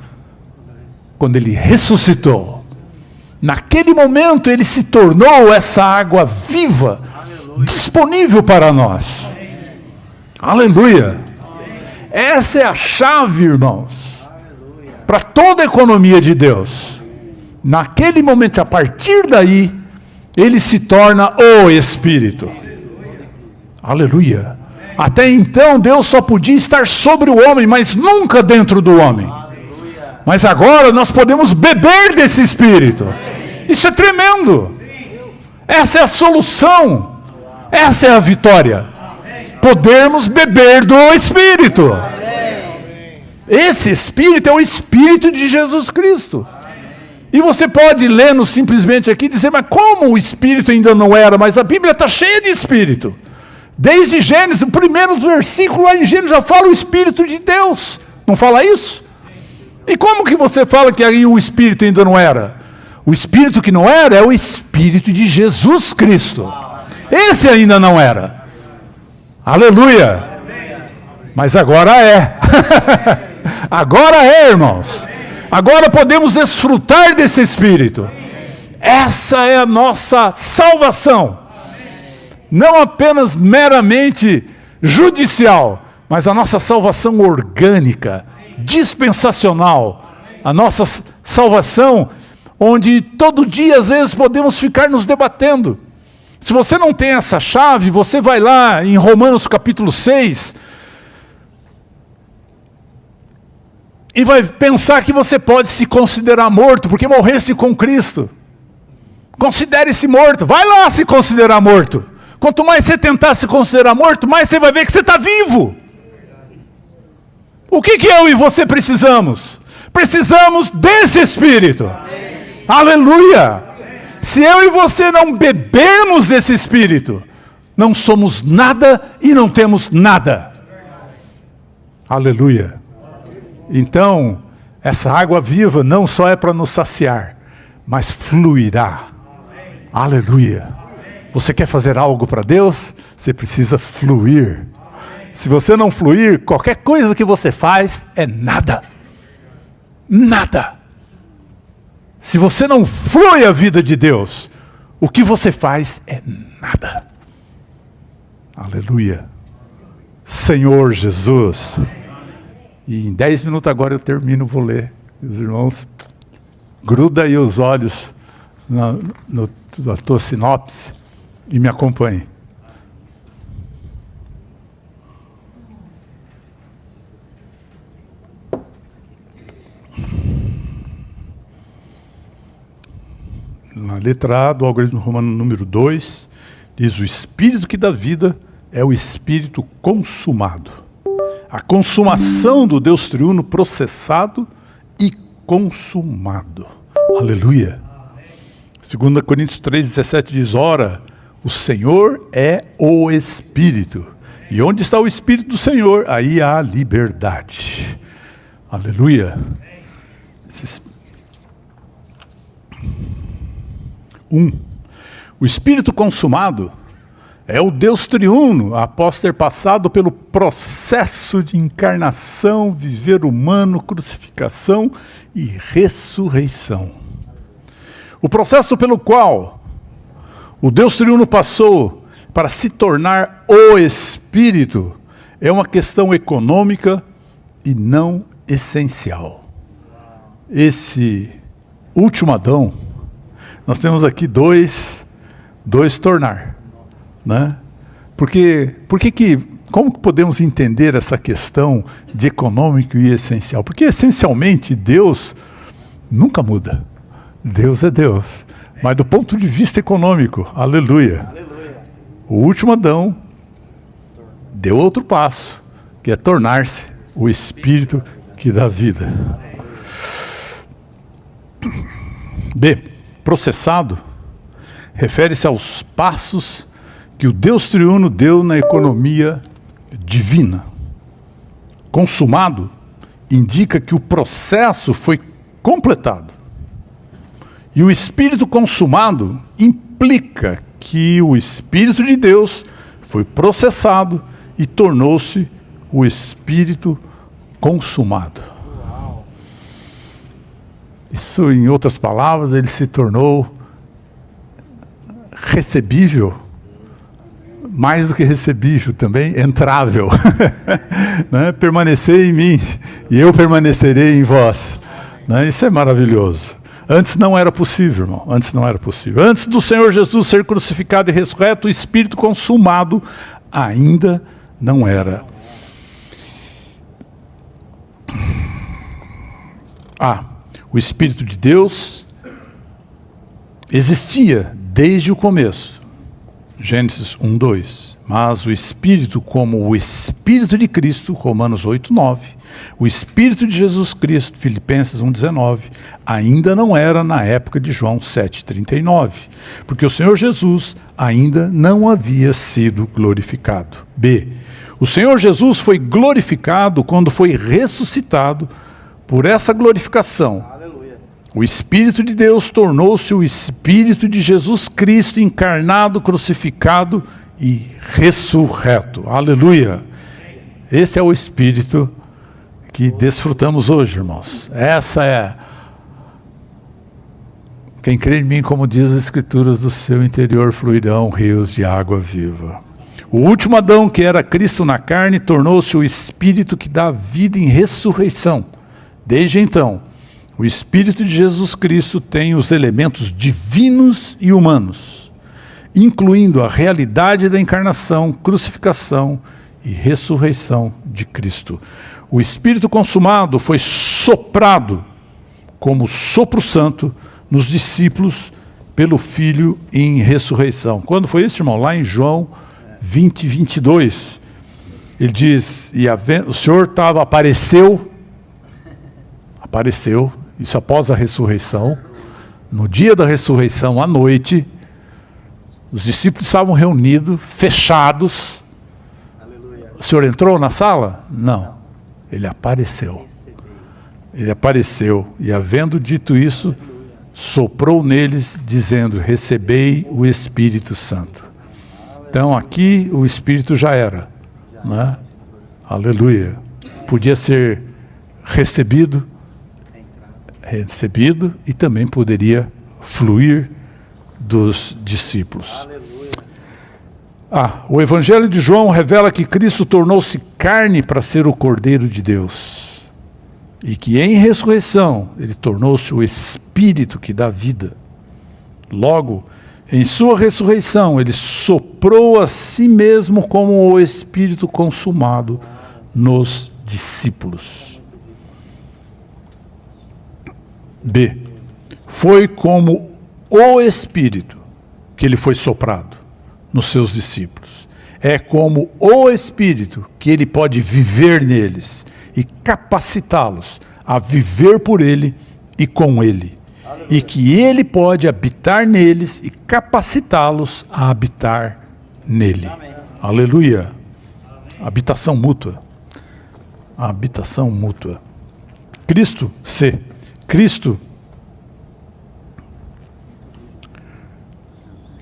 Quando ele ressuscitou. Naquele momento ele se tornou essa água viva, disponível para nós. Aleluia! Essa é a chave, irmãos, para toda a economia de Deus. Naquele momento, a partir daí, ele se torna o Espírito. Aleluia. Até então, Deus só podia estar sobre o homem, mas nunca dentro do homem. Mas agora nós podemos beber desse Espírito. Isso é tremendo. Essa é a solução. Essa é a vitória. Podermos beber do Espírito. Esse Espírito é o Espírito de Jesus Cristo. E você pode lendo simplesmente aqui e dizer: mas como o Espírito ainda não era? Mas a Bíblia está cheia de Espírito. Desde Gênesis, o primeiro versículo lá em Gênesis já fala o Espírito de Deus. Não fala isso? E como que você fala que aí o Espírito ainda não era? O Espírito que não era é o Espírito de Jesus Cristo. Esse ainda não era. Aleluia! Mas agora é. Agora é, irmãos. Agora podemos desfrutar desse Espírito. Essa é a nossa salvação. Não apenas meramente judicial, mas a nossa salvação orgânica, dispensacional. A nossa salvação, onde todo dia, às vezes, podemos ficar nos debatendo. Se você não tem essa chave, você vai lá em Romanos capítulo 6 e vai pensar que você pode se considerar morto, porque morreste com Cristo. Considere-se morto. Vai lá se considerar morto. Quanto mais você tentar se considerar morto, mais você vai ver que você está vivo. O que eu e você precisamos? Precisamos desse Espírito. Amém. Aleluia! Amém. Se eu e você não bebermos desse Espírito, não somos nada e não temos nada. Aleluia! Então, essa água viva não só é para nos saciar, mas fluirá. Aleluia! Você quer fazer algo para Deus? Você precisa fluir. Se você não fluir, qualquer coisa que você faz é nada. Nada. Se você não flui a vida de Deus, o que você faz é nada. Aleluia. Senhor Jesus. E em 10 minutos agora eu termino, vou ler. Meus irmãos, gruda aí os olhos na tua sinopse e me acompanhe. Na letra A do algarismo romano número 2, diz: o Espírito que dá vida é o Espírito consumado. A consumação do Deus triuno processado e consumado. Aleluia. 2 Coríntios 3,17 diz: ora, o Senhor é o Espírito. E onde está o Espírito do Senhor, aí há liberdade. Aleluia. O Espírito consumado é o Deus triuno, após ter passado pelo processo de encarnação, viver humano, crucificação e ressurreição. O processo pelo qual o Deus triuno passou para se tornar o Espírito é uma questão econômica e não essencial. Esse último Adão, nós temos aqui dois tornar, né? Como que podemos entender essa questão de econômico e essencial? Porque essencialmente Deus nunca muda. Deus é Deus. Mas do ponto de vista econômico, aleluia. O último Adão deu outro passo, que é tornar-se o Espírito que dá vida. B. Processado refere-se aos passos que o Deus triuno deu na economia divina. Consumado indica que o processo foi completado. E o Espírito consumado implica que o Espírito de Deus foi processado e tornou-se o Espírito consumado. Isso, em outras palavras, ele se tornou recebível, mais do que recebível também, entrável. Né? Permanecer em mim e eu permanecerei em vós. Né? Isso é maravilhoso. Antes não era possível, irmão. Antes não era possível. Antes do Senhor Jesus ser crucificado e ressurreto, o Espírito consumado ainda não era. O Espírito de Deus existia desde o começo. Gênesis 1:2. Mas o Espírito, como o Espírito de Cristo, Romanos 8:9, o Espírito de Jesus Cristo, Filipenses 1:19, ainda não era na época de João 7:39, porque o Senhor Jesus ainda não havia sido glorificado. B. O Senhor Jesus foi glorificado quando foi ressuscitado. Por essa glorificação, o Espírito de Deus tornou-se o Espírito de Jesus Cristo encarnado, crucificado e ressurreto. Aleluia! Esse é o Espírito que desfrutamos hoje, irmãos. Essa é. Quem crê em mim, como diz as Escrituras, do seu interior fluirão rios de água viva. O último Adão, que era Cristo na carne, tornou-se o Espírito que dá vida em ressurreição. Desde então, o Espírito de Jesus Cristo tem os elementos divinos e humanos, incluindo a realidade da encarnação, crucificação e ressurreição de Cristo. O Espírito consumado foi soprado como sopro santo nos discípulos pelo Filho em ressurreição. Quando foi isso, irmão? Lá em João 20, 22. Ele diz, o Senhor apareceu, isso após a ressurreição. No dia da ressurreição, à noite, os discípulos estavam reunidos, fechados. Aleluia. O Senhor entrou na sala? Não. Ele apareceu. Ele apareceu. E havendo dito isso, soprou neles, dizendo, recebei o Espírito Santo. Então aqui o Espírito já era, né? Aleluia. Podia ser recebido e também poderia fluir dos discípulos. O Evangelho de João revela que Cristo tornou-se carne para ser o Cordeiro de Deus. E que em ressurreição ele tornou-se o Espírito que dá vida. Logo, em sua ressurreição, ele soprou a si mesmo como o Espírito consumado nos discípulos. B. Foi como o Espírito que ele foi soprado nos seus discípulos. É como o Espírito que ele pode viver neles e capacitá-los a viver por ele e com ele. Aleluia. E que ele pode habitar neles e capacitá-los a habitar nele. Amém. Aleluia. Habitação mútua. A habitação mútua. Cristo, C. Cristo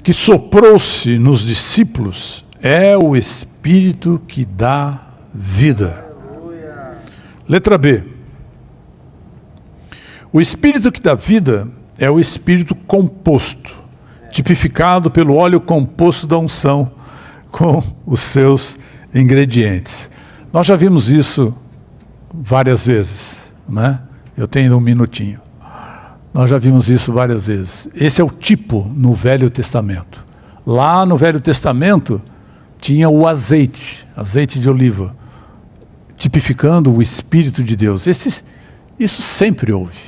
que soprou-se nos discípulos é o Espírito que dá vida. Letra B. O Espírito que dá vida é o Espírito composto, tipificado pelo óleo composto da unção com os seus ingredientes. Nós já vimos isso várias vezes, né? Eu tenho um minutinho. Nós já vimos isso várias vezes. Esse é o tipo no Velho Testamento. Lá no Velho Testamento tinha o azeite de oliva, tipificando o Espírito de Deus. Isso sempre houve,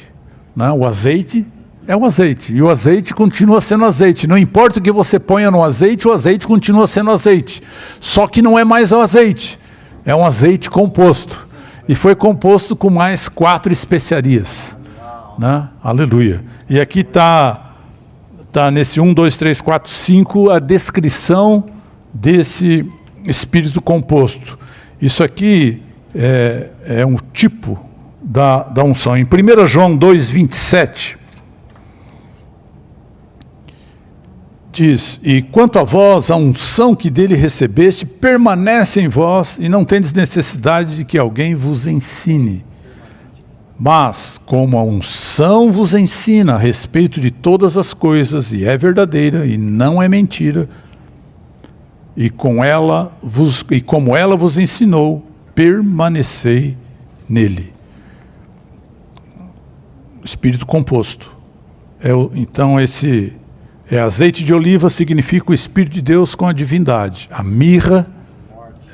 né? O azeite é o azeite, e o azeite continua sendo azeite. Não importa o que você ponha no azeite, o azeite continua sendo azeite. Só que não é mais o azeite, é um azeite composto. E foi composto com mais 4 especiarias. Né? Aleluia. E aqui está nesse 1, 2, 3, 4, 5 a descrição desse Espírito composto. Isso aqui é um tipo da unção. Em 1 João 2, 27, diz, e quanto a vós, a unção que dele recebeste, permanece em vós, e não tendes necessidade de que alguém vos ensine. Mas, como a unção vos ensina a respeito de todas as coisas, e é verdadeira, e não é mentira, e como ela vos ensinou, permanecei nele. Espírito composto. Então esse azeite de oliva significa o Espírito de Deus com a divindade. A mirra,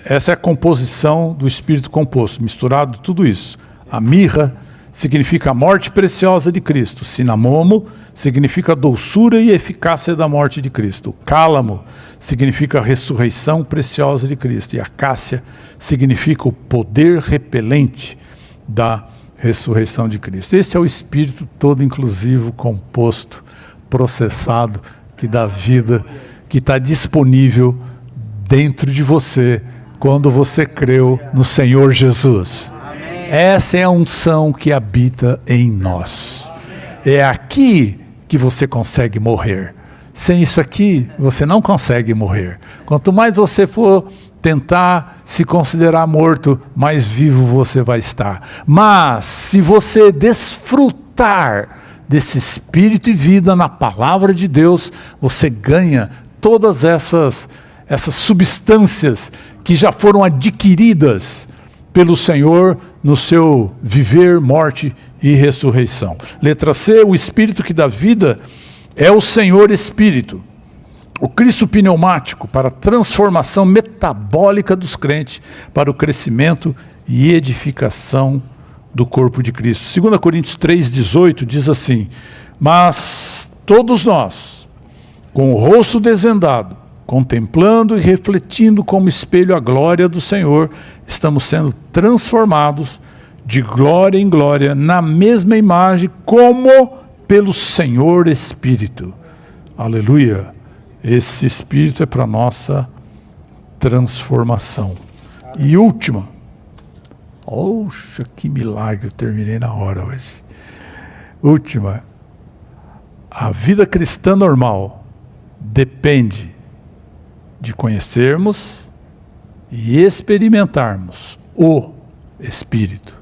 essa é a composição do Espírito composto, misturado tudo isso. A mirra significa a morte preciosa de Cristo. O cinamomo significa a doçura e eficácia da morte de Cristo. O cálamo significa a ressurreição preciosa de Cristo. E a cássia significa o poder repelente da ressurreição de Cristo. Esse é o Espírito todo inclusivo, composto, processado, que dá vida, que está disponível dentro de você, quando você creu no Senhor Jesus. Essa é a unção que habita em nós. É aqui que você consegue morrer. Sem isso aqui, você não consegue morrer. Quanto mais você for tentar se considerar morto, mais vivo você vai estar. Mas, se você desfrutar desse Espírito e vida na palavra de Deus, você ganha todas essas substâncias que já foram adquiridas pelo Senhor no seu viver, morte e ressurreição. Letra C, o Espírito que dá vida é o Senhor Espírito. O Cristo pneumático para a transformação metabólica dos crentes, para o crescimento e edificação do corpo de Cristo. 2 Coríntios 3,18 diz assim, mas todos nós, com o rosto desvendado, contemplando e refletindo como espelho a glória do Senhor, estamos sendo transformados de glória em glória, na mesma imagem, como pelo Senhor Espírito. Aleluia! Esse Espírito é para a nossa transformação. E última. Poxa, que milagre, eu terminei na hora hoje. Última. A vida cristã normal depende de conhecermos e experimentarmos o Espírito.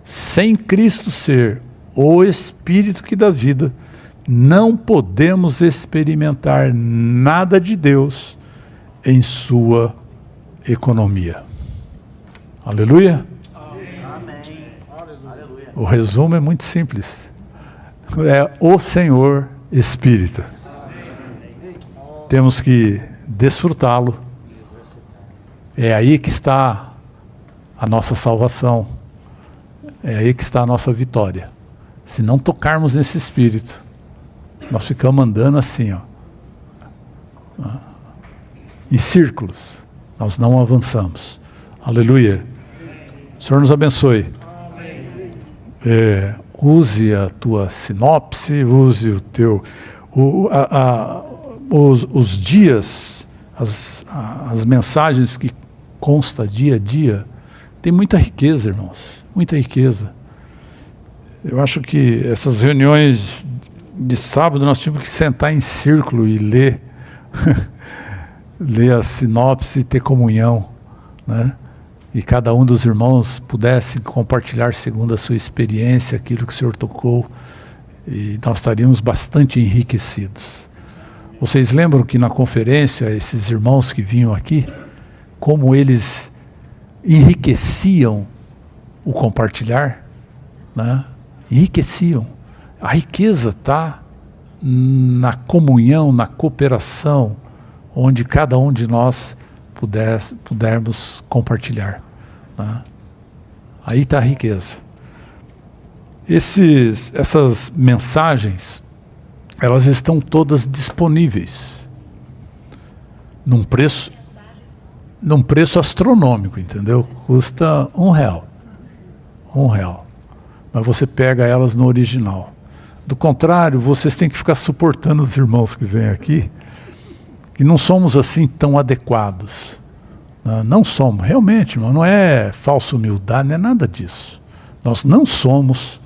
Sem Cristo ser o Espírito que dá vida, não podemos experimentar nada de Deus em sua economia. Aleluia? Amém. Aleluia. O resumo é muito simples. É o Senhor Espírito. Temos que desfrutá-lo. É aí que está a nossa salvação. É aí que está a nossa vitória. Se não tocarmos nesse Espírito, nós ficamos andando assim, ó, em círculos. Nós não avançamos. Aleluia. O Senhor nos abençoe. Use a tua sinopse, use o teu... os dias, as mensagens que consta dia a dia, tem muita riqueza, irmãos, muita riqueza. Eu acho que essas reuniões de sábado nós tínhamos que sentar em círculo e ler, ler a sinopse e ter comunhão, né? E cada um dos irmãos pudesse compartilhar segundo a sua experiência aquilo que o Senhor tocou, e nós estaríamos bastante enriquecidos. Vocês lembram que na conferência, esses irmãos que vinham aqui, como eles enriqueciam o compartilhar, né? Enriqueciam. A riqueza está na comunhão, na cooperação, onde cada um de nós pudermos compartilhar, né? Aí está a riqueza. Essas mensagens, elas estão todas disponíveis num preço astronômico, entendeu? Custa R$1. R$1. Mas você pega elas no original. Do contrário, vocês têm que ficar suportando os irmãos que vêm aqui, que não somos assim tão adequados. Não somos, realmente, irmão, não é falsa humildade, não é nada disso. Nós não somos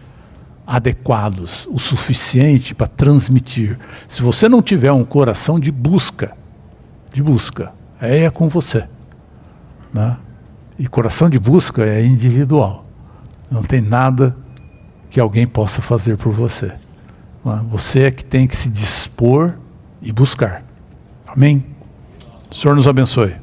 adequados o suficiente para transmitir. Se você não tiver um coração de busca, é com você, né? E coração de busca é individual. Não tem nada que alguém possa fazer por você. Você é que tem que se dispor e buscar. Amém? O Senhor nos abençoe.